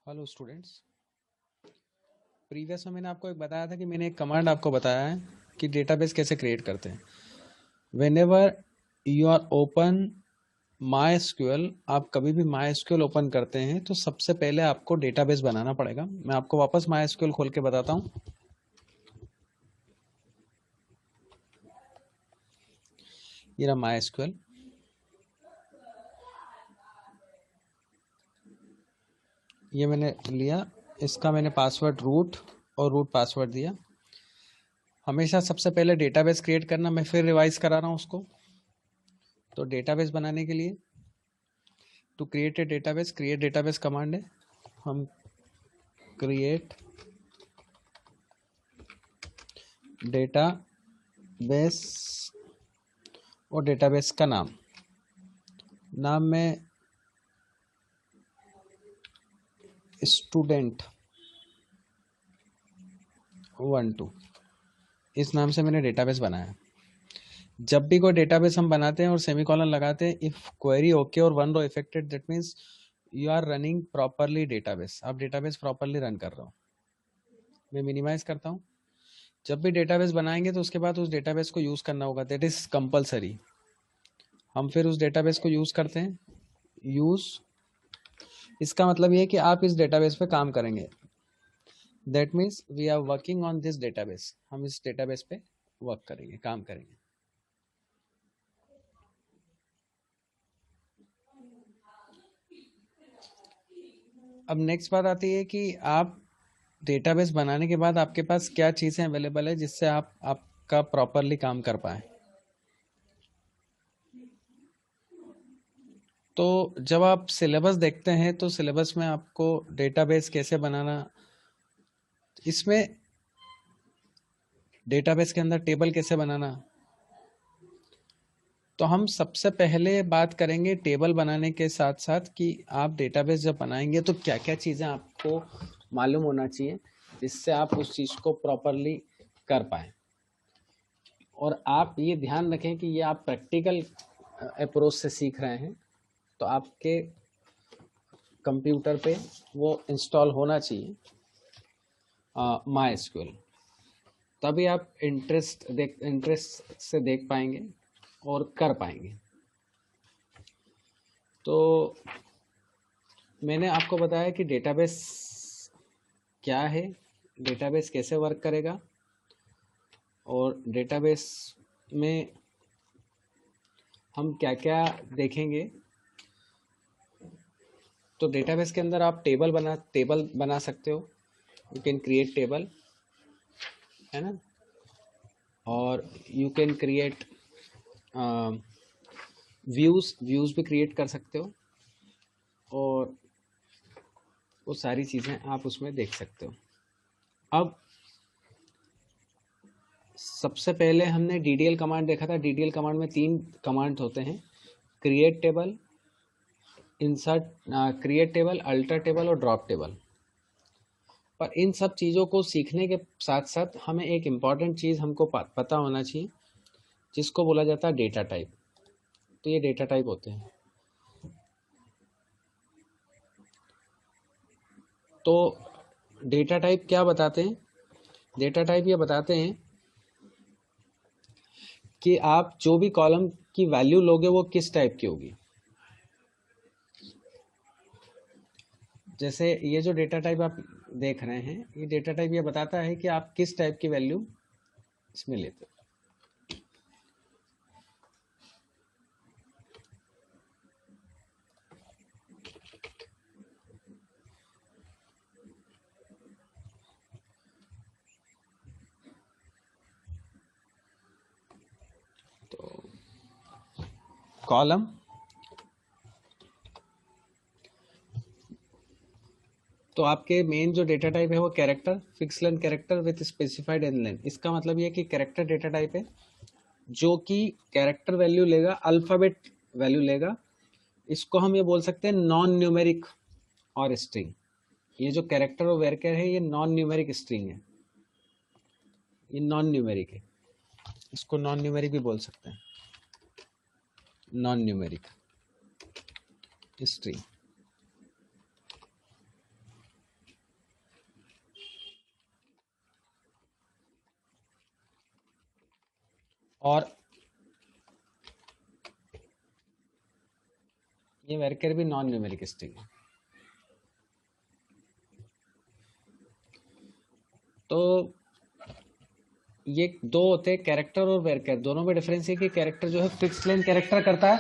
Hello students. Previous में मैंने आपको एक बताया था कि मैंने एक कमांड आपको बताया है कि डेटाबेस कैसे क्रिएट करते हैं। Whenever you are open MySQL, आप कभी भी माई एसक्यूएल ओपन करते हैं तो सबसे पहले आपको डेटाबेस बनाना पड़ेगा। मैं आपको वापस माई एसक्यूएल खोल के बताता हूँ। ये रहा माई एसक्यूएल। ये मैंने लिया, इसका मैंने पासवर्ड रूट और रूट पासवर्ड दिया। हमेशा सबसे पहले डेटाबेस क्रिएट करना, मैं फिर रिवाइज करा रहा हूँ उसको। तो डेटाबेस बनाने के लिए to create a database, create database command है। हम क्रिएट डेटाबेस और डेटाबेस का नाम में स्टूडेंट 12, इस नाम से मैंने डेटाबेस बनाया। जब भी कोई डेटाबेस हम बनाते हैं और सेमीकोलन लगाते हैं, इफ क्वेरी ओके और one row affected, that means you are running properly database, आप डेटाबेस प्रॉपरली रन कर रहे हो। मैं मिनिमाइज करता हूँ। जब भी डेटाबेस बनाएंगे तो उसके बाद उस डेटाबेस को यूज करना होगा, दैट इज कंपलसरी। हम फिर उस डेटाबेस को यूज करते हैं। यूज, इसका मतलब ये है कि आप इस डेटाबेस पे काम करेंगे। That means we are working on this database, हम इस डेटाबेस पे वर्क करेंगे, काम करेंगे। अब नेक्स्ट बात आती है कि आप डेटाबेस बनाने के बाद आपके पास क्या चीज़ें अवेलेबल है जिससे आप आपका प्रॉपरली काम कर पाए। तो जब आप सिलेबस देखते हैं तो सिलेबस में आपको डेटाबेस कैसे बनाना, इसमें डेटाबेस के अंदर टेबल कैसे बनाना, तो हम सबसे पहले बात करेंगे टेबल बनाने के साथ साथ कि आप डेटाबेस जब बनाएंगे तो क्या क्या चीज़ें आपको मालूम होना चाहिए जिससे आप उस चीज़ को प्रॉपरली कर पाए। और आप ये ध्यान रखें कि ये आप प्रैक्टिकल अप्रोच से सीख रहे हैं, तो आपके कंप्यूटर पे वो इंस्टॉल होना चाहिए माई एसक्यूएल। तभी आप इंटरेस्ट से देख पाएंगे और कर पाएंगे। तो मैंने आपको बताया कि डेटाबेस क्या है, डेटाबेस कैसे वर्क करेगा, और डेटाबेस में हम क्या क्या देखेंगे। तो डेटाबेस के अंदर आप टेबल बना सकते हो, यू कैन क्रिएट टेबल, है ना। और यू कैन क्रिएट व्यूज़ भी क्रिएट कर सकते हो, और वो सारी चीज़ें आप उसमें देख सकते हो। अब सबसे पहले हमने DDL कमांड देखा था। DDL कमांड में 3 कमांड होते हैं, create table, insert, create table, alter table और ड्रॉप टेबल। पर इन सब चीज़ों को सीखने के साथ साथ हमें एक इम्पॉर्टेंट चीज़ हमको पता होना चाहिए, जिसको बोला जाता है डेटा टाइप। तो ये डेटा टाइप होते हैं। तो डेटा टाइप क्या बताते हैं? डेटा टाइप ये बताते हैं कि आप जो भी कॉलम की वैल्यू लोगे वो किस टाइप की होगी। जैसे ये जो डेटा टाइप आप देख रहे हैं, ये डेटा टाइप ये बताता है कि आप किस टाइप की वैल्यू इसमें लेते हो। तो कॉलम, तो आपके मेन जो डेटा टाइप है वो character, fix length character with specified n length. इसका मतलब ये है कि कैरेक्टर डेटा टाइप है जो कि कैरेक्टर वैल्यू लेगा, अल्फाबेट वैल्यू लेगा। इसको हम ये बोल सकते हैं नॉन न्यूमेरिक और स्ट्रिंग। ये जो कैरेक्टर और वेरकर है ये नॉन न्यूमेरिक स्ट्रिंग है, ये नॉन न्यूमेरिक है। इसको नॉन न्यूमेरिक भी बोल सकते हैं, नॉन न्यूमेरिक स्ट्रिंग। और ये varchar भी नॉन न्यूमेरिक स्ट्रिंग है। तो ये दो होते हैं, कैरेक्टर और वेरकर। दोनों में डिफरेंस है कि कैरेक्टर जो है फिक्स लेंथ कैरेक्टर करता है,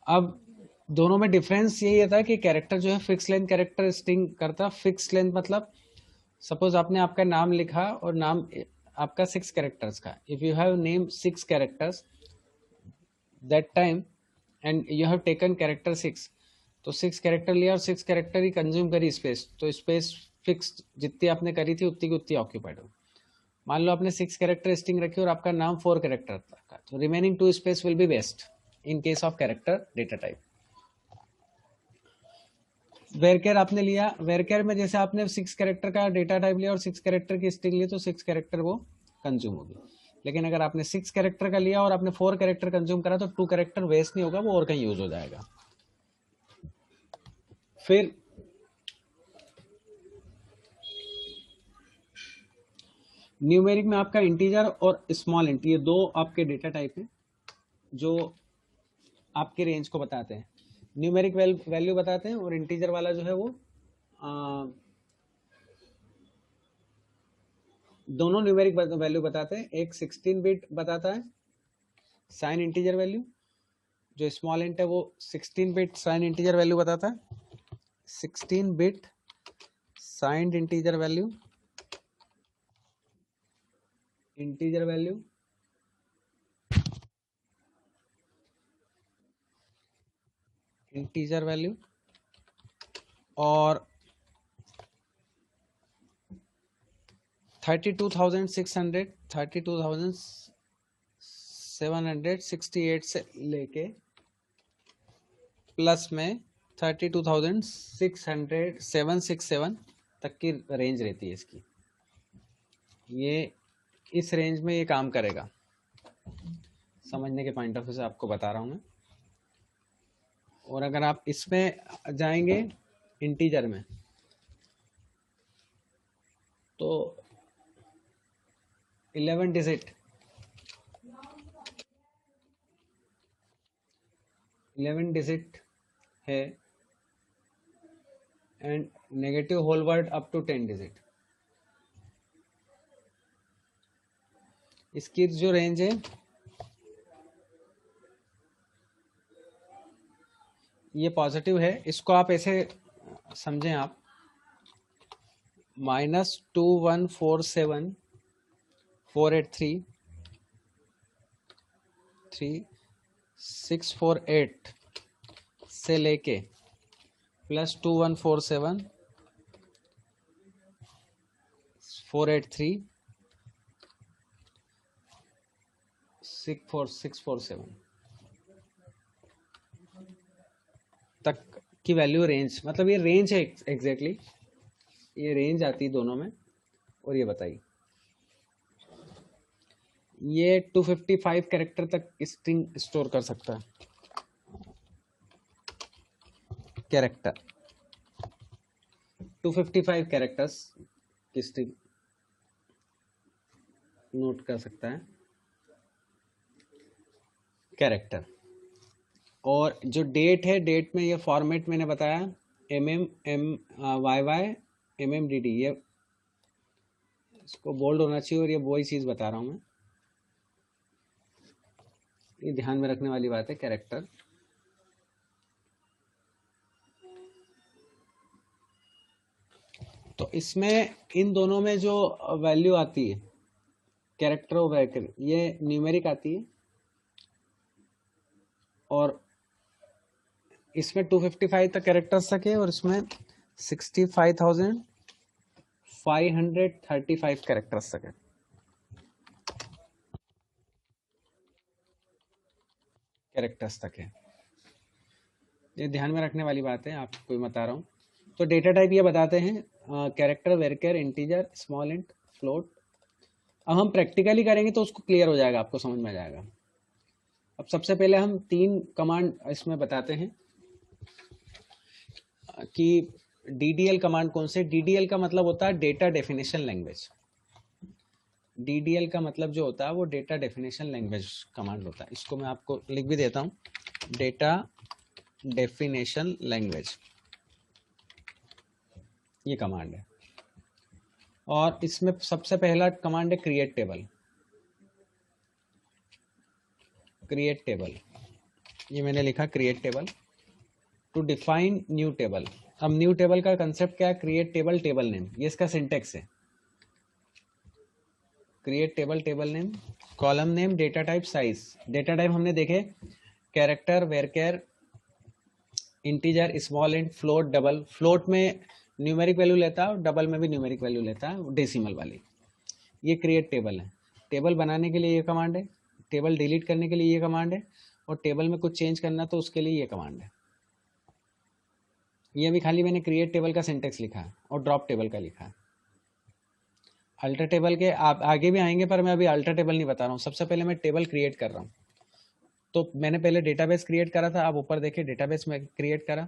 अब दोनों में डिफरेंस यही था कि कैरेक्टर जो है फिक्स लेंथ कैरेक्टर स्ट्रिंग करता। फिक्स लेंथ मतलब सपोज आपने आपका नाम लिखा और नाम आपका 6 कैरेक्टर्स का, if you have name 6 characters that time and you have taken character 6, तो 6 कैरेक्टर लिया और 6 कैरेक्टर ही कंज्यूम करी स्पेस, तो स्पेस फिक्स जितनी आपने करी थी उतनी की उतनी ऑक्यूपाइड हो। मान लो आपने 6 कैरेक्टर स्ट्रिंग रखी और आपका नाम 4 कैरेक्टर का, तो remaining 2 space will be waste in case of character data type. Varchar आपने लिया, वेरकेर में जैसे आपने 6 कैरेक्टर का डेटा टाइप लिया और 6 कैरेक्टर की स्ट्रिंग ली, तो 6 कैरेक्टर वो कंज्यूम होगी। लेकिन अगर आपने 6 कैरेक्टर का लिया और आपने 4 कैरेक्टर कंज्यूम करा, तो 2 कैरेक्टर वेस्ट नहीं होगा, वो और कहीं यूज हो जाएगा। फिर न्यूमेरिक में आपका इंटीजर और स्मॉल इंट, ये दो आपके डेटा टाइप हैं जो आपके रेंज को बताते हैं। न्यूमेरिक वैल्यू बताते हैं और इंटीजर वाला जो है वो दोनों न्यूमेरिक वैल्यू बताते हैं। एक 16 बिट बताता है साइन इंटीजर वैल्यू, जो स्मॉल इंट है वो 16 बिट साइन इंटीजर वैल्यू बताता है। 16 bit signed integer value, integer value, integer value, और 32,768 से लेके प्लस में 32,767 तक की रेंज रहती है इसकी। ये इस रेंज में ये काम करेगा, समझने के पॉइंट ऑफ व्यू से आपको बता रहा हूँ मैं। और अगर आप इसमें जाएंगे इंटीजर में, तो 11 डिजिट है and negative whole word up to 10 digit. इसकी जो रेंज है ये पॉजिटिव है, इसको आप ऐसे समझें, आप -2147,483,648 से लेके +2147,483,647 तक की वैल्यू रेंज, मतलब ये रेंज है एग्जैक्टली, ये रेंज आती है दोनों में। और ये बताइए, ये 255 कैरेक्टर तक स्ट्रिंग स्टोर कर सकता है। कैरेक्टर 255 कैरेक्टर्स की स्ट्रिंग नोट कर सकता है कैरेक्टर। और जो डेट है, डेट में ये फॉर्मेट मैंने बताया MMMYY MMDD, ये इसको बोल्ड होना चाहिए और ये वही चीज़ बता रहा हूँ मैं, ये ध्यान में रखने वाली बात है। कैरेक्टर तो इसमें इन दोनों में जो वैल्यू आती है कैरेक्टर और वेक्टर, ये न्यूमेरिक आती है, और इसमें 255 तक कैरेक्टर्स तक है और इसमें 65,535 कैरेक्टर्स तक है। कैरेक्टर्स तक है, ये ध्यान में रखने वाली बात है, आपको बता रहा हूँ। तो डेटा टाइप ये बताते हैं कैरेक्टर, वेरियर, इंटीजर, स्मॉल इंट, फ्लोट। अब हम प्रैक्टिकली करेंगे तो उसको क्लियर हो जाएगा, आपको समझ में आ जाएगा। अब सबसे पहले हम 3 कमांड इसमें बताते हैं। कि DDL कमांड कौन से, DDL का मतलब होता है डेटा डेफिनेशन लैंग्वेज। DDL का मतलब जो होता है वो डेटा डेफिनेशन लैंग्वेज कमांड होता है। इसको मैं आपको लिख भी देता हूँ, डेटा डेफिनेशन लैंग्वेज, ये कमांड है। और इसमें सबसे पहला कमांड है क्रिएट टेबल। क्रिएट टेबल, ये मैंने लिखा create table. To define new table, अब न्यू टेबल का कंसेप्ट क्या है, क्रिएट टेबल टेबल नेम, ये इसका सिंटेक्स है। Create table table name, column name, data type, size. Data type हमने देखे character, varchar, integer, small int, float, double. Float में न्यूमेरिक वैल्यू लेता है और डबल में भी न्यूमेरिक वैल्यू लेता है, डेसिमल वाली। ये क्रिएट टेबल है। टेबल बनाने के लिए ये कमांड है, टेबल डिलीट करने के लिए ये कमांड है, और टेबल में कुछ चेंज करना तो उसके लिए ये कमांड है। ये भी खाली मैंने क्रिएट टेबल का सिंटेक्स लिखा है और ड्रॉप टेबल का लिखा है। अल्टर टेबल के आप आगे भी आएंगे, पर मैं अभी अल्टर टेबल नहीं बता रहा हूँ। सबसे पहले मैं टेबल क्रिएट कर रहा हूँ। तो मैंने पहले डेटाबेस क्रिएट करा था, आप ऊपर देखिए डेटाबेस में क्रिएट करा,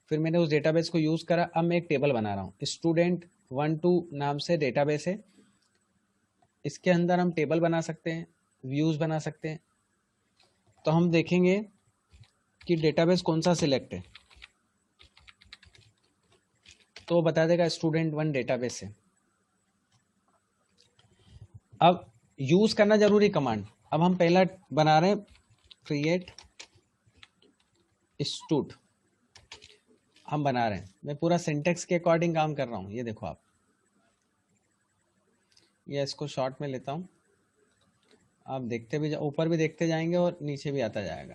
फिर मैंने उस डेटाबेस को यूज़ करा। अब मैं एक टेबल बना रहा हूँ, स्टूडेंट 1-2 नाम से डेटाबेस है। इसके अंदर हम टेबल बना सकते हैं, व्यूज़ बना सकते हैं। तो हम देखेंगे कि डेटाबेस कौन सा सिलेक्ट है, तो वो बता देगा स्टूडेंट 1 डेटाबेस है। अब यूज़ करना जरूरी कमांड। अब हम पहला बना रहे हैं क्रिएट स्टूड, हम बना रहे हैं। मैं पूरा सिंटेक्स के अकॉर्डिंग काम कर रहा हूँ, ये देखो आप। ये इसको शॉर्ट में लेता हूँ, आप देखते भी ऊपर भी देखते जाएंगे और नीचे भी आता जाएगा।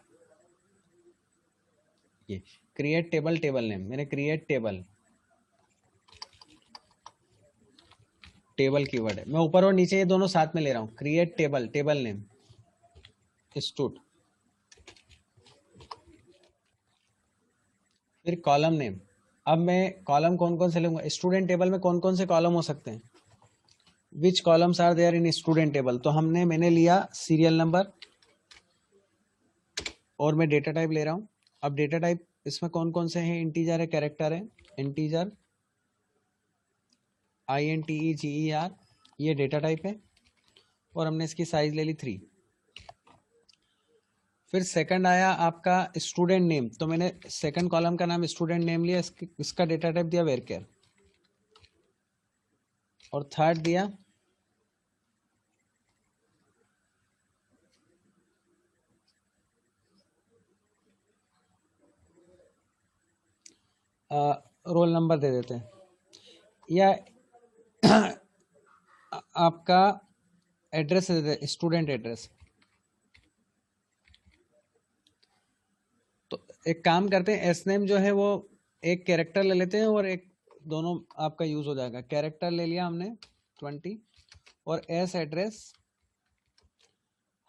ये क्रिएट टेबल टेबल नेम, मैंने क्रिएट टेबल, टेबल कीवर्ड है। मैं ऊपर और नीचे ये दोनों साथ में ले रहा हूँ। Create table table name stood, फिर कॉलम नेम। अब मैं कॉलम कौन कौन से लूंगा, स्टूडेंट टेबल में कौन कौन से कॉलम हो सकते हैं, which columns are there in student table. तो मैंने लिया सीरियल नंबर, और मैं डेटा टाइप ले रहा हूँ। अब डेटा टाइप इसमें कौन कौन से हैं, इंटीजर है, कैरेक्टर है। इंटीजर INTEGER, ये डेटा टाइप है, और हमने इसकी साइज ले ली 3। फिर सेकंड आया आपका स्टूडेंट नेम, तो मैंने सेकंड कॉलम का नाम स्टूडेंट नेम लिया, इसका डेटा टाइप दिया वेरकेर, और थर्ड दिया रोल नंबर दे देते हैं, या आपका एड्रेस दे देते, स्टूडेंट एड्रेस। तो एक काम करते हैं, एस नेम जो है वो एक कैरेक्टर ले लेते हैं, और एक दोनों आपका यूज हो जाएगा। कैरेक्टर ले लिया हमने 20, और एस एड्रेस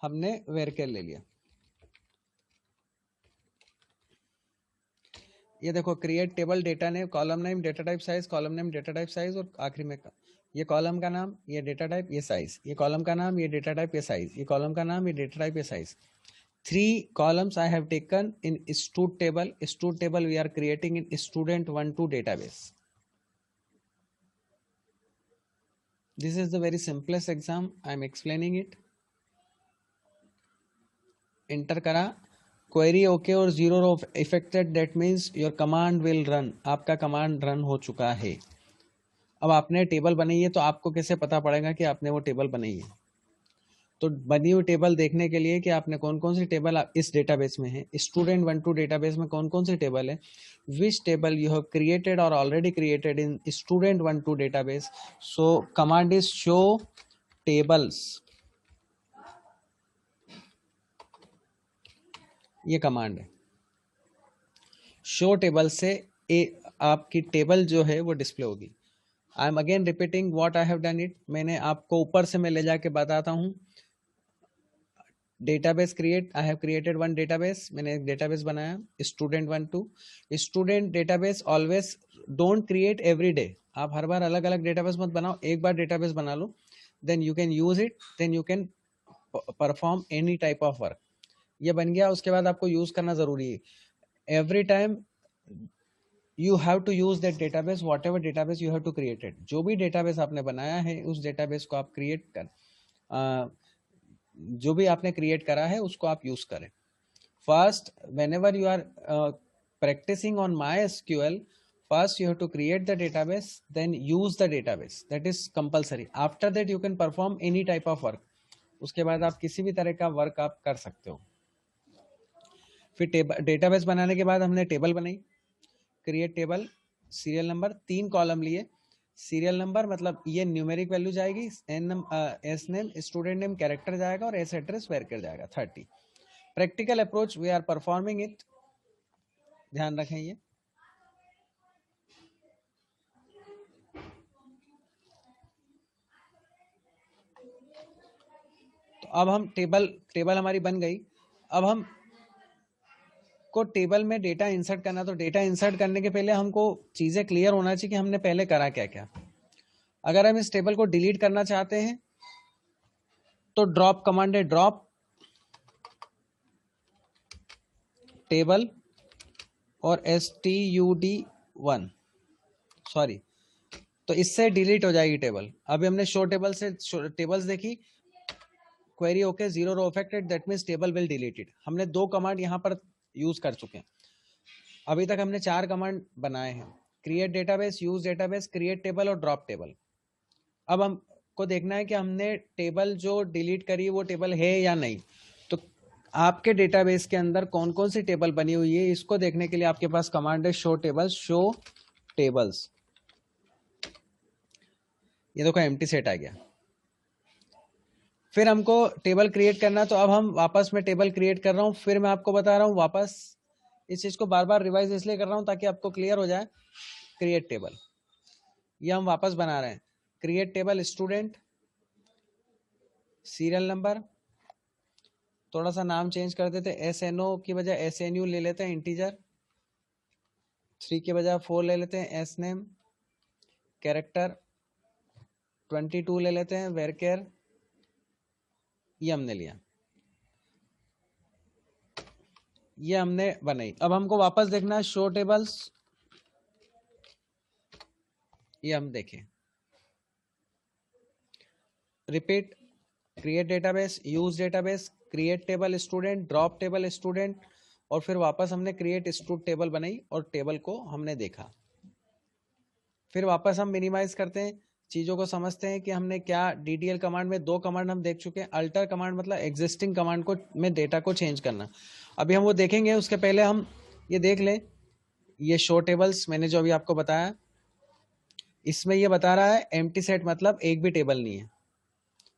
हमने वेरकेर ले लिया। ये देखो create table data name, column name, data type, size, column name, data type, size, और आखिरी में ये कॉलम का नाम, ये डेटा टाइप, ये साइज, ये कॉलम का नाम, ये डेटा टाइप, ये साइज, ये कॉलम का नाम, ये डेटा टाइप, ये size. 3 columns I have taken in stud table. Stud table we are creating in student 1-2 database. This is the very simplest exam. I am explaining it. Enter करा, query okay और 0 row affected, that means your command will run. आपका command run हो चुका है। अब आपने table बनाई है, तो आपको कैसे पता पड़ेगा कि आपने वो टेबल बनाई है। तो बनी हुई टेबल देखने के लिए कि आपने कौन कौन सी टेबल इस डेटाबेस में है, स्टूडेंट 1-2 डेटाबेस में कौन कौन सी टेबल है, विच टेबल यू हैव क्रिएटेड और already created in student 1-2 database. So command is show tables, ये कमांड है। शो टेबल से आपकी टेबल जो है वो डिस्प्ले होगी। I am again repeating what I have done it. मैंने आपको ऊपर से मैं ले जाके बताता हूँ। Database create, I have created 1 database, मैंने एक डेटाबेस बनाया student 1-2। Student database always don't create every day, आप हर बार अलग अलग डेटाबेस मत बनाओ, एक बार डेटाबेस बना लो, then you can use it, then you can perform any type of work. ये बन गया, उसके बाद आपको यूज करना जरूरी है। Every time you have to use that database, whatever database you have to created. जो भी डेटाबेस आपने बनाया है उस डेटाबेस को आप क्रिएट कर जो भी आपने क्रिएट करा है उसको आप यूज करें। First whenever you are practicing on MySQL, first you have to create the database, then use the database, that is compulsory. After that you can perform any type of work. उसके बाद आप किसी भी तरह का work आप कर सकते हो। फिर डेटाबेस बनाने के बाद हमने टेबल बनाई, create table, serial number, 3 column लिए। सीरियल नंबर मतलब ये न्यूमेरिक वैल्यू जाएगी, S name, student name, character जाएगा और एस एड्रेस वेरकर जाएगा 30। Practical approach we are performing it, ध्यान रखें ये। तो अब हम टेबल हमारी बन गई। अब हम को टेबल में डेटा इंसर्ट करना, तो डेटा इंसर्ट करने के पहले हमको चीजें क्लियर होना चाहिए कि हमने पहले करा क्या क्या। अगर हम इस टेबल को डिलीट करना चाहते हैं तो ड्रॉप कमांड है, ड्रॉप टेबल और STUD1, सॉरी, तो इससे डिलीट हो जाएगी टेबल। अभी हमने शो टेबल से टेबल्स देखी, query okay, 0 row affected, that means table will deleted. हमने 2 कमांड यहाँ पर यूज कर चुके हैं। अभी तक हमने 4 कमांड बनाए हैं, create database, use database, create table और ड्रॉप टेबल। अब हमको देखना है कि हमने टेबल जो डिलीट करी वो टेबल है या नहीं। तो आपके डेटाबेस के अंदर कौन कौन सी टेबल बनी हुई है इसको देखने के लिए आपके पास कमांड है शो टेबल्स, शो टेबल्स। ये देखो एम्प्टी सेट आ गया। फिर हमको टेबल क्रिएट करना, तो अब हम वापस में टेबल क्रिएट कर रहा हूँ। फिर मैं आपको बता रहा हूँ, वापस इस चीज को बार बार रिवाइज इसलिए कर रहा हूँ ताकि आपको क्लियर हो जाए। क्रिएट टेबल, ये हम वापस बना रहे हैं। Create table student, serial number, थोड़ा सा नाम चेंज कर देते, SNO की बजाय SNU ले लेते हैं, इंटीजर, 3 के बजाय 4 ले लेते हैं, एस नेम, कैरेक्टर 22 ले लेते हैं, वेरकेर, ये हमने लिया, ये हमने बनाई। अब हमको वापस देखना है शो टेबल्स, ये हम देखें, repeat, create database, use database, create table student, drop table student, और फिर वापस हमने क्रिएट स्टूड टेबल बनाई और टेबल को हमने देखा। फिर वापस हम मिनिमाइज करते हैं, चीजों को समझते हैं कि हमने क्या DDL कमांड में 2 कमांड हम देख चुके हैं। अल्टर कमांड मतलब एग्जिस्टिंग कमांड को में डेटा को चेंज करना, अभी हम वो देखेंगे। उसके पहले हम ये देख लें, ये शो टेबल्स मैंने जो अभी आपको बताया, इसमें ये बता रहा है एम्प्टी सेट मतलब एक भी टेबल नहीं है।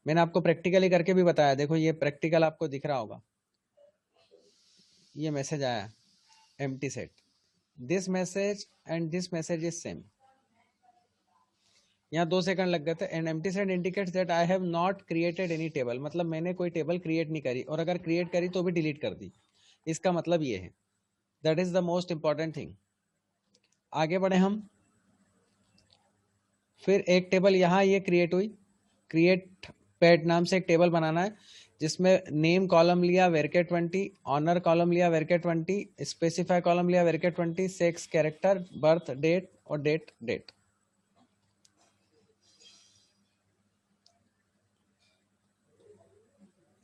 मैंने आपको प्रैक्टिकली करके भी बताया, देखो ये प्रैक्टिकल आपको दिख रहा होगा, ये मैसेज आया empty set, this message and this message is same. यहाँ 2 सेकंड लग गए थे। And empty set indicates that I have not created any table, मतलब मैंने कोई टेबल क्रिएट नहीं करी, और अगर क्रिएट करी तो भी डिलीट कर दी। इसका मतलब ये है, that is the most important thing. आगे बढ़े हम, फिर एक टेबल यहाँ ये क्रिएट हुई, क्रिएट पेट नाम से एक टेबल बनाना है जिसमें नेम कॉलम लिया वेरके 20, ऑनर कॉलम लिया वेरके 20, स्पेसिफाई कॉलम लिया वेरके 20, सेक्स, कैरेक्टर, बर्थ डेट और डेट।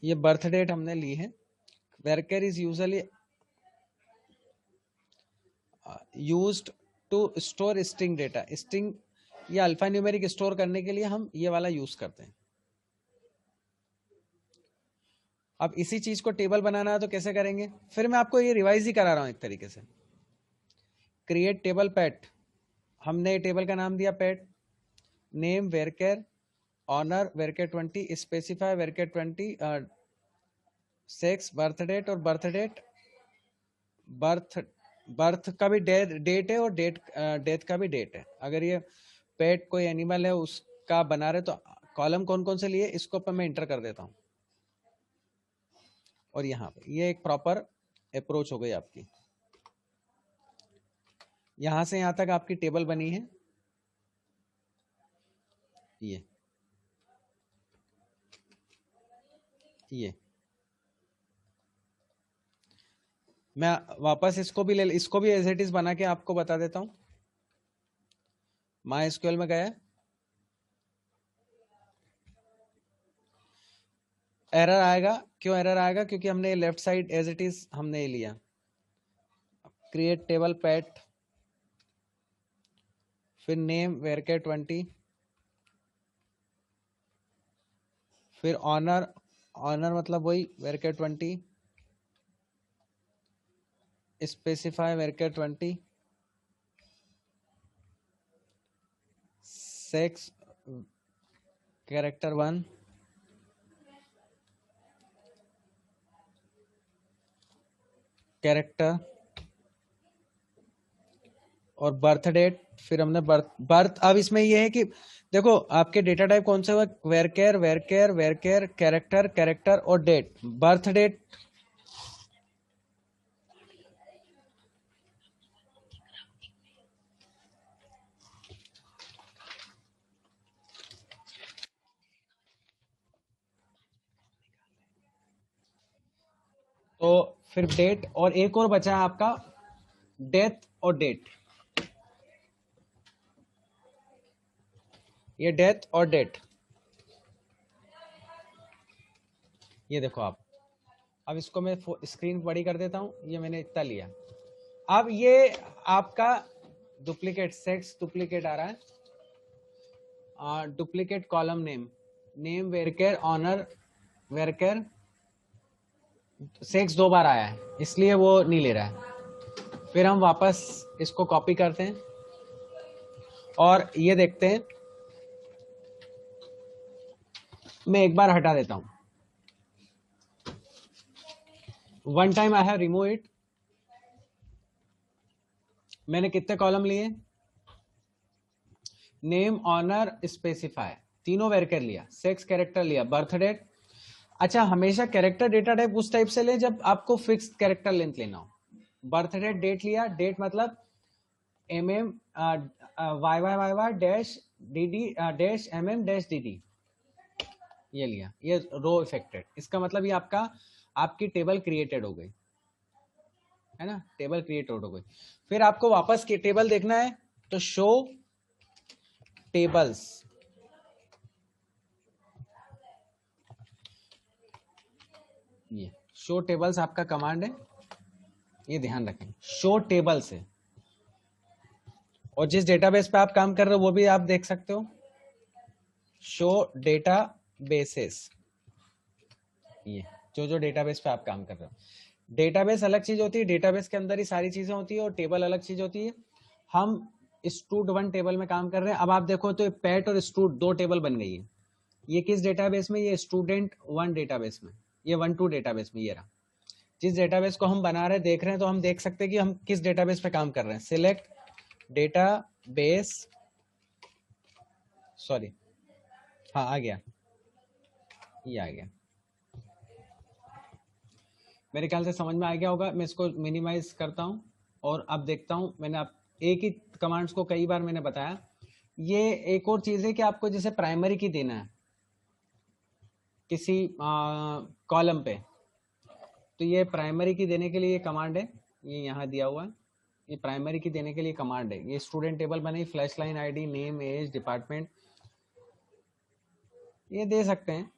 ये बर्थ डेट हमने ली है। Varchar is usually used to store string data, string या अल्फा न्यूमेरिक स्टोर करने के लिए हम ये वाला यूज करते हैं। अब इसी चीज को टेबल बनाना है तो कैसे करेंगे, फिर मैं आपको ये रिवाइज ही करा रहा हूं एक तरीके से। क्रिएट टेबल पेट, हमने टेबल का नाम दिया पेट, नेम वेरकेर, ऑनर वेरके 20, स्पेसिफाई वेरके 20, सेक्स, बर्थ डेट और बर्थ का भी डेट है और डेथ का भी डेट है। अगर ये पेट कोई एनिमल है उसका बना रहे तो कॉलम कौन कौन से लिए इसको पर मैं इंटर कर देता हूं। और यहाँ पे ये एक प्रॉपर अप्रोच हो गई आपकी। यहां से यहां तक आपकी टेबल बनी है, ये मैं वापस इसको भी एज इट इज बना के आपको बता देता हूं। माई एसक्यूएल में गया, एरर आएगा। क्यों एरर आएगा? क्योंकि हमने left side as it is हमने लिया। क्रिएट टेबल पेट, फिर नेम वेरके 20, फिर ऑनर, ऑनर मतलब वही वेरके 20, स्पेसिफाई वेरके 20, सेक्स कैरेक्टर 1, कैरेक्टर और बर्थ डेट। फिर हमने बर्थ अब इसमें ये है कि देखो आपके डेटा टाइप कौन से हुआ, varchar varchar varchar, character character और डेट, बर्थ डेट। तो फिर डेट, और एक और बचा है आपका डेथ और डेट। ये डेथ और डेट, ये देखो आप। अब इसको मैं स्क्रीन बड़ी कर देता हूं, ये मैंने इतना लिया। अब ये आपका डुप्लीकेट सेट्स डुप्लीकेट आ रहा है, duplicate column name, name varchar owner varchar, sex 2 बार आया है इसलिए वो नहीं ले रहा है। फिर हम वापस इसको कॉपी करते हैं और ये देखते हैं, मैं एक बार हटा देता हूं। One time I have remove it. मैंने कितने कॉलम लिए, नेम ऑनर स्पेसिफाई, तीनों वेरकेयर लिया, सेक्स कैरेक्टर लिया, बर्थ डेट। अच्छा, हमेशा कैरेक्टर डेटा टाइप उस टाइप से ले जब आपको फिक्स कैरेक्टर लेंथ लेना हो। बर्थ डेट, डेट लिया, डेट मतलब mm YYYY dash DD dash mm dash DD, ये लिया। ये रो इफेक्टेड, इसका मतलब ये आपका आपकी टेबल क्रिएटेड हो गई है ना, टेबल क्रिएटेड हो गई। फिर आपको वापस की टेबल देखना है तो शो टेबल्स, ये शो टेबल्स आपका कमांड है, ये ध्यान रखें, शो टेबल्स है। और जिस डेटाबेस पे आप काम कर रहे हो वो भी आप देख सकते हो, शो डेटा बेसेस, ये जो जो डेटाबेस पे आप काम कर रहे हो। डेटाबेस अलग चीज होती है, डेटाबेस के अंदर ही सारी चीजें होती है, और टेबल अलग चीज होती है। हम स्टूड1 टेबल में काम कर रहे हैं। अब आप देखो तो पैट और स्टूड 2 टेबल बन गई है। ये किस डेटाबेस में, ये स्टूडेंट 1 डेटाबेस में, ये 1-2 डेटाबेस में। ये रहा, जिस डेटाबेस को हम बना रहे हैं देख रहे हैं तो हम देख सकते हैं कि हम किस डेटाबेस पे काम कर रहे हैं। सिलेक्ट डेटाबेस, सॉरी, हाँ आ गया, ये आ गया। मेरे ख्याल से समझ में आ गया होगा। मैं इसको मिनिमाइज करता हूँ और अब देखता हूँ। मैंने आप एक ही कमांड्स को कई बार मैंने बताया। ये एक और चीज है कि आपको जैसे प्राइमरी की देना है किसी कॉलम पे, तो ये प्राइमरी की देने के लिए कमांड है, ये यहाँ दिया हुआ है। ये प्राइमरी की देने के लिए कमांड है। ये स्टूडेंट टेबल बनी, flash line ID, name, age, department, ये दे सकते हैं।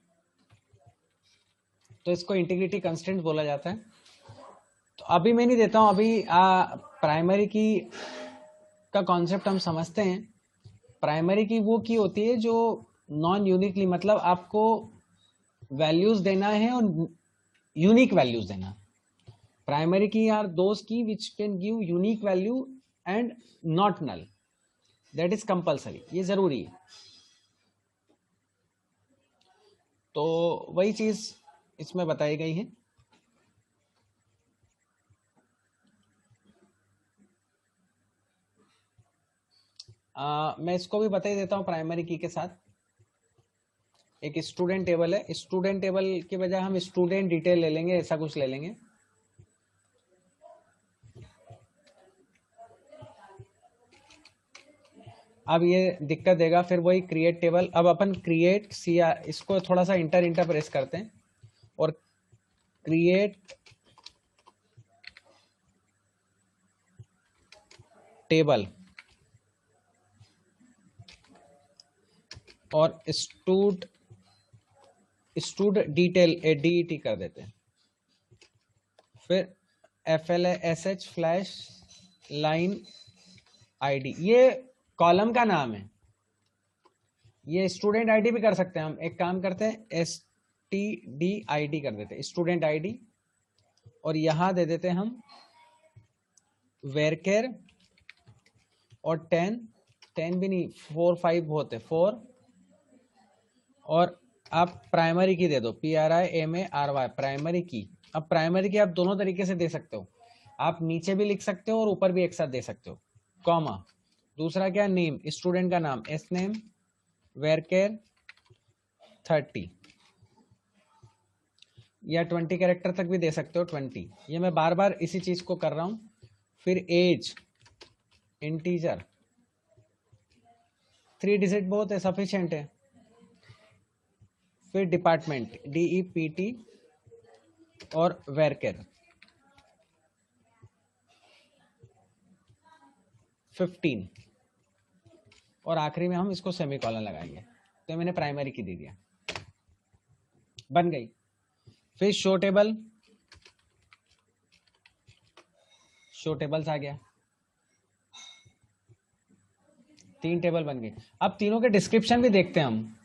तो इसको इंटीग्रिटी कंस्ट्रेंट बोला जाता है। तो अभी मैं नहीं देता हूं, अभी प्राइमरी की का कॉन्सेप्ट हम समझते हैं। प्राइमरी की वो की होती है जो नॉन यूनिकली, मतलब आपको वैल्यूज देना है और यूनिक वैल्यूज देना है। प्राइमरी की are those key which can give unique value and not null, that is compulsory, ये जरूरी है। तो वही चीज इसमें बताई गई है। मैं इसको भी बता ही देता हूँ प्राइमरी की के साथ। एक स्टूडेंट टेबल है, स्टूडेंट टेबल के बजाय हम स्टूडेंट डिटेल ले लेंगे, ऐसा कुछ ले लेंगे। अब ये दिक्कत देगा, फिर वही क्रिएट टेबल। अब अपन क्रिएट इसको थोड़ा सा इंटर इंटर प्रेस करते हैं और क्रिएट टेबल, और स्टूड डिटेल DET कर देते हैं। फिर FLASH फ्लैश लाइन ID, ये कॉलम का नाम है। ये स्टूडेंट ID भी कर सकते हैं हम। एक काम करते हैं STDID कर देते हैं, स्टूडेंट ID, और यहां दे देते हैं हम वेरकेर और 10 भी नहीं, 4 5 होते 4, और आप प्राइमरी की दे दो PRIMARY प्राइमरी की। अब प्राइमरी की आप दोनों तरीके से दे सकते हो, आप नीचे भी लिख सकते हो और ऊपर भी एक साथ दे सकते हो, कॉमा। दूसरा क्या, नेम, स्टूडेंट का नाम S नेम वेरकेर 30, या 20 कैरेक्टर तक भी दे सकते हो, 20। ये मैं बार बार इसी चीज को कर रहा हूं। फिर एज इंटीजर 3 डिजिट बहुत है, सफिशिएंट है। फिर डिपार्टमेंट DEPT और वेरकेर 15, और आखिरी में हम इसको सेमीकोलन लगाएंगे। तो मैंने प्राइमरी की दे दिया, बन गई। फिर शो टेबल्स आ गया, 3 टेबल बन गए। अब तीनों के डिस्क्रिप्शन भी देखते हैं हम।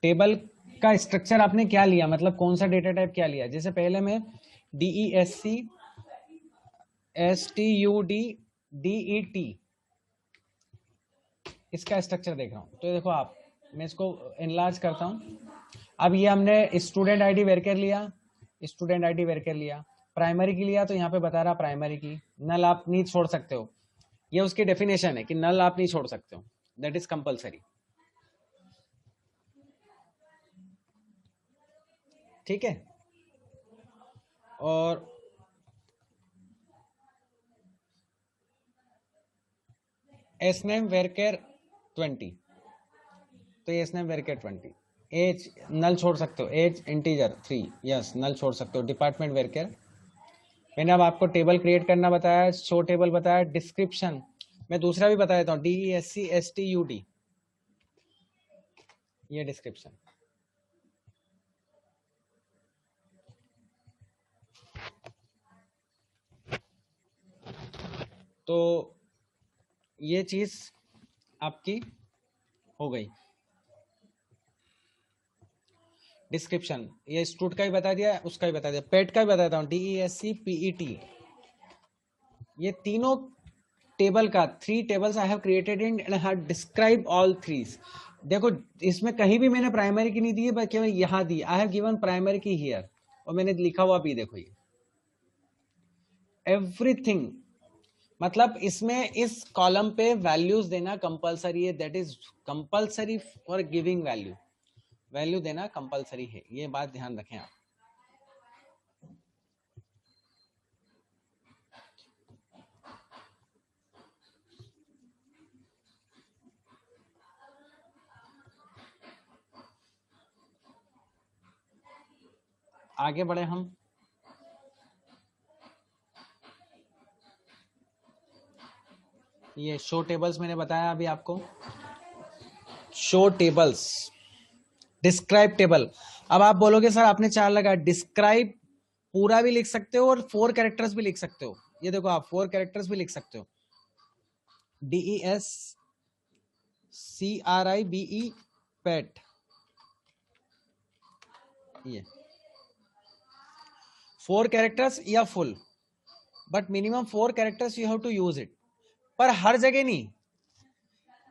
टेबल का स्ट्रक्चर आपने क्या लिया, मतलब कौन सा डेटा टाइप क्या लिया। जैसे पहले मैं DESC STUD DET इसका स्ट्रक्चर देख रहा हूं। तो देखो आप, मैं इसको एनलार्ज करता हूं। अब ये हमने स्टूडेंट ID वेरकेर लिया, स्टूडेंट ID वेरकेर लिया, प्राइमरी की लिया, तो यहाँ पे बता रहा प्राइमरी की। नल आप नहीं छोड़ सकते हो, ये उसकी डेफिनेशन है कि नल आप नहीं छोड़ सकते हो, दैट इज कंपलसरी। ठीक है। और S नेम वेरकेर 20, तो ये S नेम वेरकेर 20। एज नल छोड़ सकते हो, एज इंटीजर 3, यस नल छोड़ सकते हो। डिपार्टमेंट वेरकेर, मैंने अब आपको टेबल क्रिएट करना बताया, शो टेबल बताया। डिस्क्रिप्शन मैं दूसरा भी बता देता हूँ, DESC STUD, ये डिस्क्रिप्शन। तो ये चीज आपकी हो गई। डिस्क्रिप्शन ये स्टूड का ही बता दिया, उसका ही बता दिया। पेट का भी बताता हूँ, DESC PET, ये तीनों टेबल का 3 tables I have created in and have describe all 3। देखो इसमें कहीं भी मैंने प्राइमरी की नहीं दी है, केवल यहां दी, आई हैव गिवन प्राइमरी की हियर, और मैंने लिखा हुआ भी देखो ये एवरीथिंग। मतलब इसमें इस कॉलम पे वैल्यूज देना कंपलसरी है, that is compulsory for giving value, value देना कंपलसरी है, ये बात ध्यान रखें आप। आगे बढ़े हम। ये शो टेबल्स मैंने बताया अभी आपको, शो टेबल्स। डिस्क्राइब टेबल, अब आप बोलोगे सर आपने 4 लगा, डिस्क्राइब पूरा भी लिख सकते हो और 4 कैरेक्टर्स भी लिख सकते हो। ये देखो आप 4 कैरेक्टर्स भी लिख सकते हो, DESCRIBE पेट, ये 4 कैरेक्टर्स या full, but minimum 4 characters you have to use it. पर हर जगह नहीं,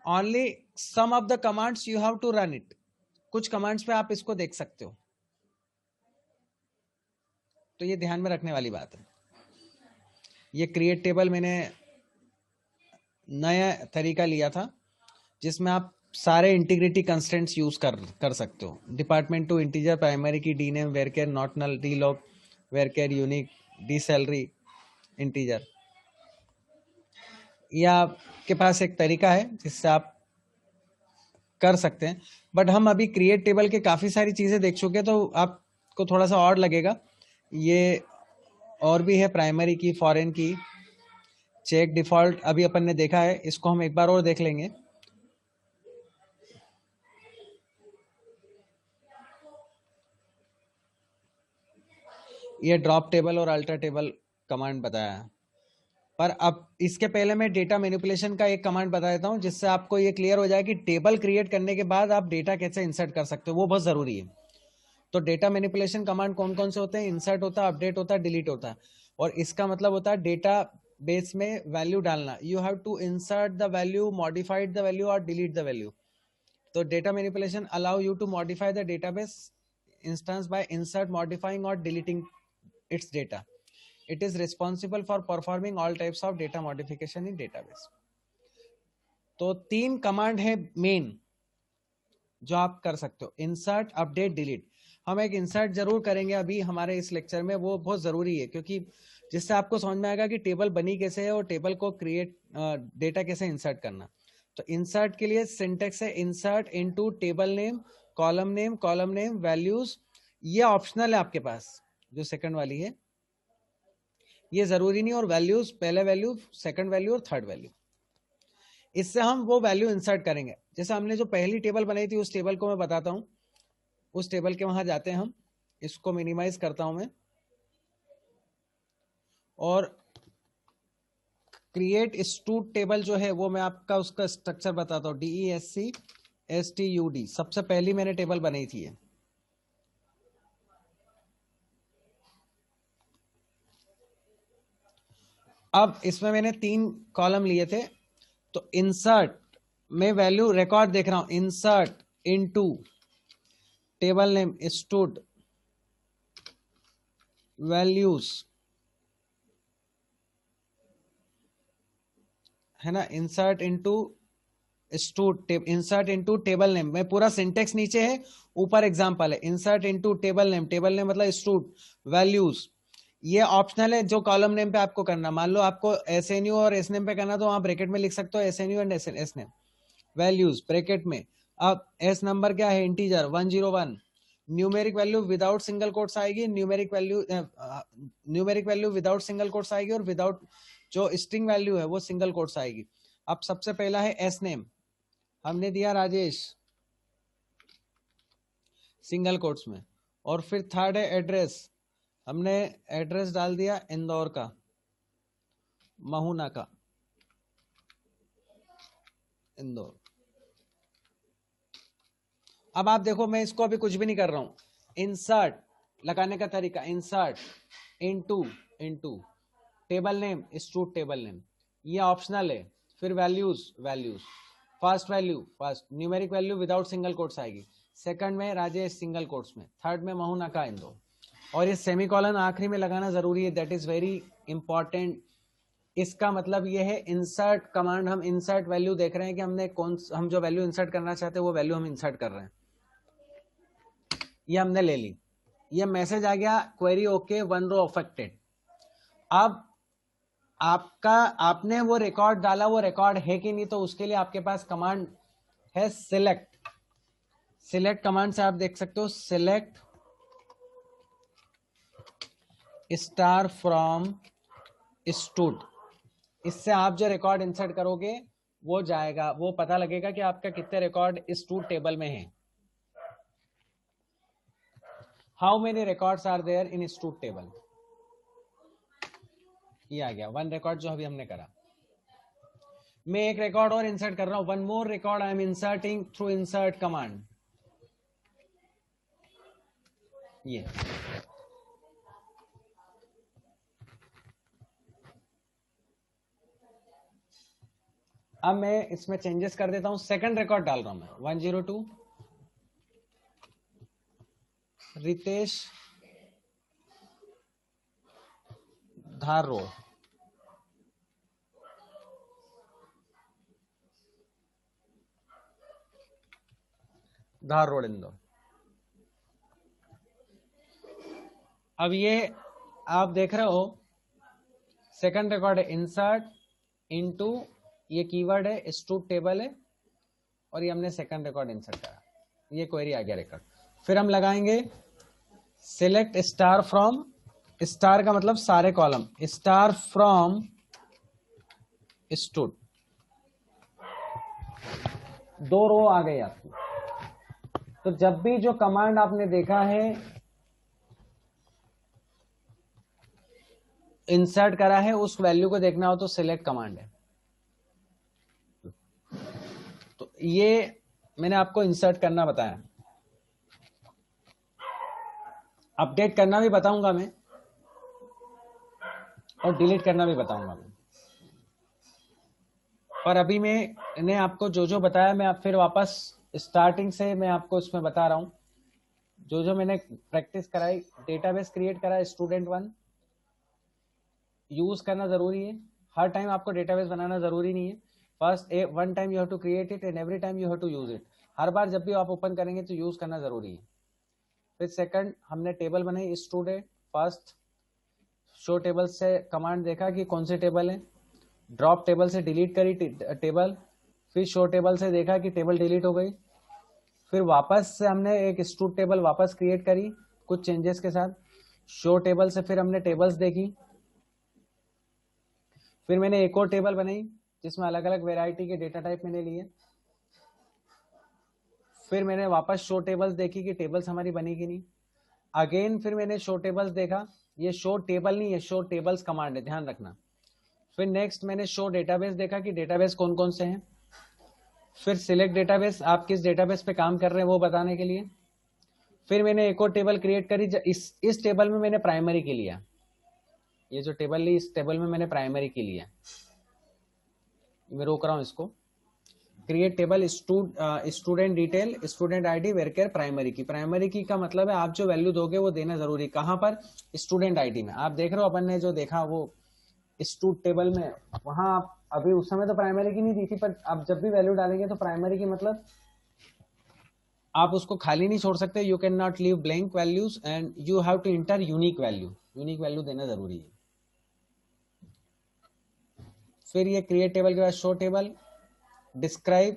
only some of the commands you have to run it. कुछ कमांड्स पे आप इसको देख सकते हो, तो ये ध्यान में रखने वाली बात है। ये क्रिएट टेबल मैंने नया तरीका लिया था, जिसमें आप सारे इंटीग्रिटी कंस्टेंट्स यूज कर सकते हो। Department to integer, primary key D name varchar not null, D log varchar unique, D salary integer. या आपके पास एक तरीका है जिससे आप कर सकते हैं, बट हम अभी क्रिएट टेबल के काफ़ी सारी चीज़ें देख चुके हैं, तो आपको थोड़ा सा और लगेगा। ये और भी है, प्राइमरी की, फॉरेन की, चेक डिफॉल्ट अभी अपन ने देखा है, इसको हम एक बार और देख लेंगे। ये ड्रॉप टेबल और अल्टर टेबल कमांड बताया। पर अब इसके पहले मैं डेटा मैनिपुलेशन का एक कमांड बता देता हूं, जिससे आपको ये क्लियर हो जाए कि टेबल क्रिएट करने के बाद आप डेटा कैसे इंसर्ट कर सकते हो, वो बहुत जरूरी है। तो डेटा मैनिपुलेशन कमांड कौन कौन से होते हैं? इंसर्ट होता है, अपडेट होता है, डिलीट होता है। और इसका मतलब होता है डेटा बेस में वैल्यू डालना। You have to insert the value, modified the value और डिलीट द वैल्यू। तो data manipulation allow you to modify the database instance by insert, modifying or deleting its data. It is responsible for performing all types of data modification in database. तो 3 command है main जो आप कर सकते हो, insert, update, delete. हम एक insert जरूर करेंगे अभी हमारे इस लेक्चर में, वो बहुत जरूरी है, क्योंकि जिससे आपको समझ में आएगा कि टेबल बनी कैसे है और टेबल को क्रिएट डेटा कैसे इंसर्ट करना। तो इंसर्ट के लिए सिंटेक्स है insert into table name, column name, values. ये ऑप्शनल है आपके पास, जो सेकंड वाली है ये जरूरी नहीं, और वैल्यूज, पहले वैल्यू, सेकंड वैल्यू और थर्ड वैल्यू। इससे हम वो वैल्यू इंसर्ट करेंगे। जैसे हमने जो पहली टेबल बनाई थी उस टेबल को मैं बताता हूं, उस टेबल के वहां जाते हैं हम। इसको मिनिमाइज करता हूं मैं और क्रिएट स्टूड टेबल जो है वो मैं आपका उसका स्ट्रक्चर बताता हूं। DESCSTUD सबसे पहली मैंने टेबल बनाई थी ये। अब इसमें मैंने 3 कॉलम लिए थे। तो इंसर्ट में वैल्यू रिकॉर्ड देख रहा हूं, insert into table name stood values, है ना। Insert into stood, insert into table name में पूरा सिंटेक्स नीचे है, ऊपर एग्जांपल है। Insert into table name, table name मतलब स्टूड, वैल्यूज ये ऑप्शनल है जो कॉलम नेम पे आपको करना। मान लो आपको SNU और SNAME पे करना, तो वहां ब्रैकेट में लिख सकते हो SNU and SNAME। Values bracket में। अब S नंबर क्या है? Integer 101। Numeric value without single quotes आएगी, numeric value without single quotes आएगी, और विदाउट जो स्ट्रिंग वैल्यू है वो सिंगल कोट्स आएगी। अब सबसे पहला है SNAME, हमने दिया राजेश सिंगल कोट्स में। और फिर थर्ड है एड्रेस, हमने एड्रेस डाल दिया इंदौर का, महुना का, इंदौर। अब आप देखो मैं इसको अभी कुछ भी नहीं कर रहा हूं। इंसर्ट लगाने का तरीका, insert into into table name, stood table name, ये ऑप्शनल है। फिर values first value first, numeric value without single quotes आएगी, सेकंड में राजेश सिंगल कोट्स में, थर्ड में महुना का इंदौर। और ये सेमीकोलन आखिरी में लगाना जरूरी है, दैट इज वेरी इंपॉर्टेंट। इसका मतलब ये है इंसर्ट कमांड, हम इंसर्ट वैल्यू देख रहे हैं कि हम जो वैल्यू इंसर्ट करना चाहते हैं वो वैल्यू हम इंसर्ट कर रहे हैं। ये हमने ले ली, ये मैसेज आ गया क्वेरी ओके, 1 रो अफेक्टेड। अब आपने वो रिकॉर्ड डाला, वो रिकॉर्ड है कि नहीं, तो उसके लिए आपके पास कमांड है सिलेक्ट। सिलेक्ट कमांड से आप देख सकते हो, सिलेक्ट स्टार फ्रॉम स्टूड। इससे आप जो रिकॉर्ड इंसर्ट करोगे वो जाएगा, वो पता लगेगा कि आपका कितने रिकॉर्ड स्टूड टेबल में है। How many records are there in stud table, ये आ गया 1 रिकॉर्ड जो अभी हमने करा। मैं एक रिकॉर्ड और इंसर्ट कर रहा हूं, 1 more record I am inserting through insert command. ये अब मैं इसमें चेंजेस कर देता हूं, सेकंड रिकॉर्ड डाल रहा हूं मैं, 102 रितेश धार रोड, धार रोड इंदौर। अब ये आप देख रहे हो सेकंड रिकॉर्ड है इंसर्ट इनटू, ये कीवर्ड है स्टूड टेबल है, और ये हमने सेकंड रिकॉर्ड इंसर्ट करा, ये क्वेरी आ गया रिकॉर्ड। फिर हम लगाएंगे सिलेक्ट स्टार फ्रॉम, स्टार का मतलब सारे कॉलम, स्टार फ्रॉम स्टूड, 2 रो आ गई आपकी। तो जब भी जो कमांड आपने देखा है इंसर्ट करा है उस वैल्यू को देखना हो तो सिलेक्ट कमांड है। तो ये मैंने आपको इंसर्ट करना बताया, अपडेट करना भी बताऊंगा मैं और डिलीट करना भी बताऊंगा मैं। पर अभी मैंने आपको जो जो बताया मैं आप फिर वापस स्टार्टिंग से मैं आपको इसमें बता रहा हूं। जो जो मैंने प्रैक्टिस कराई, डेटाबेस क्रिएट करा स्टूडेंट 1, यूज करना जरूरी है। हर टाइम आपको डेटाबेस बनाना जरूरी नहीं है। First one time you have to create it and every time you have to use it. हर बार जब भी आप ओपन करेंगे तो यूज करना जरूरी है। फिर सेकंड हमने टेबल बनाई स्टूडेंट। फर्स्ट शो टेबल से कमांड देखा कि कौन से टेबल है, ड्रॉप टेबल से डिलीट करी टेबल। फिर शो टेबल से देखा कि टेबल डिलीट हो गई। फिर वापस से हमने एक स्टूड टेबल वापस क्रिएट करी कुछ चेंजेस के साथ। शो टेबल से फिर हमने टेबल्स देखी। फिर मैंने एक और टेबल बनाई जिसमें अलग अलग वेराइटी के डेटा टाइप मैंने लिए। फिर मैंने वापस शो टेबल्स देखी कि टेबल्स हमारी बनी कि नहीं। अगेन फिर मैंने शो टेबल्स देखा, ये शो टेबल नहीं है, शो टेबल्स कमांड है, ध्यान रखना। फिर नेक्स्ट मैंने शो डेटाबेस देखा कि डेटाबेस कौन कौन से हैं। फिर सिलेक्ट डेटाबेस, आप किस डेटाबेस पे काम कर रहे हैं वो बताने के लिए। फिर मैंने एक और टेबल क्रिएट करी, इस टेबल में मैंने प्राइमरी की लिया। ये जो टेबल ली इस टेबल में मैंने प्राइमरी की लिया। मैं रोक रहा हूं इसको। Create table student detail student ID varchar primary की। प्राइमरी की का मतलब है आप जो वैल्यू दोगे वो देना जरूरी। कहां पर? स्टूडेंट आईडी में। आप देख रहे हो अपन ने जो देखा वो स्टूड टेबल में, वहां आप अभी उस समय तो प्राइमरी की नहीं दी थी, पर आप जब भी वैल्यू डालेंगे तो प्राइमरी की मतलब आप उसको खाली नहीं छोड़ सकते। You can not leave blank values and you have to enter unique value. Unique value देना जरूरी है। फिर ये क्रिएट टेबल के बाद शो टेबल। डिस्क्राइब,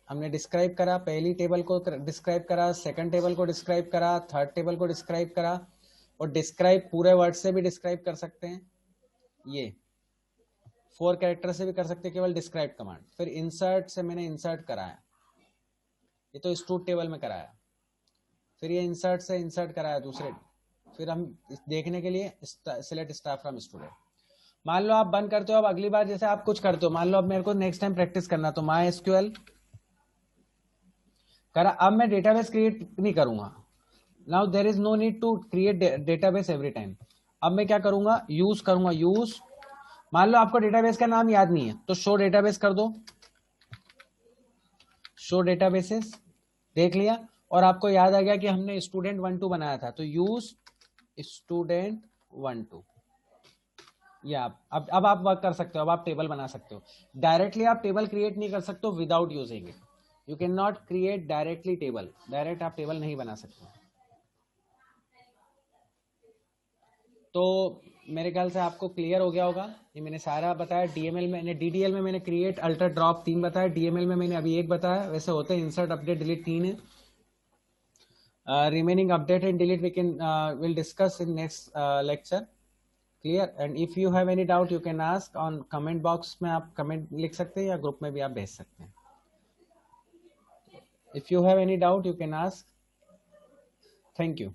हमने डिस्क्राइब करा, पहली टेबल को डिस्क्राइब करा, सेकंड टेबल को डिस्क्राइब करा, थर्ड टेबल को डिस्क्राइब करा। और डिस्क्राइब पूरे वर्ड से भी डिस्क्राइब कर सकते हैं, ये 4 कैरेक्टर से भी कर सकते हैं, केवल डिस्क्राइब कमांड। फिर इंसर्ट से मैंने इंसर्ट कराया, ये तो स्टूड टेबल में कराया। फिर ये इंसर्ट से इंसर्ट कराया दूसरे। फिर हम देखने के लिए सिलेक्ट स्टाफ फ्रॉम स्टूडेंट। मान लो आप बंद करते हो, अब अगली बार जैसे आप कुछ करते हो, मान लो अब मेरे को नेक्स्ट टाइम प्रैक्टिस करना, तो माई एसक्यूएल करा। अब मैं डेटाबेस क्रिएट नहीं करूंगा। Now there is no need to create database every time. अब मैं क्या करूंगा, यूज करूंगा। यूज, मान लो आपको डेटाबेस का नाम याद नहीं है तो शो डेटाबेस कर दो, शो डेटाबेसेस। देख लिया और आपको याद आ गया कि हमने स्टूडेंट 1 2 बनाया था, तो यूज स्टूडेंट 1 2। या अब आप वर्क कर सकते हो, अब आप टेबल बना सकते हो। डायरेक्टली आप टेबल क्रिएट नहीं कर सकते without using it. You can not create directly table, direct आप टेबल नहीं बना सकते। तो मेरे ख्याल से आपको क्लियर हो गया होगा। ये मैंने सारा बताया। डीएमएल में, डीडीएल में मैंने क्रिएट अल्टर ड्रॉप 3 बताया, डीएमएल में मैंने अभी 1 बताया। वैसे होते हैं इंसर्ट अपडेट डिलीट 3 है। Remaining update and delete we can will discuss in next lecture. Clear? And if you have any doubt you can ask on comment box में, आप कमेंट लिख सकते हैं या ग्रुप में भी आप भेज सकते हैं। If you have any doubt you can ask. Thank you.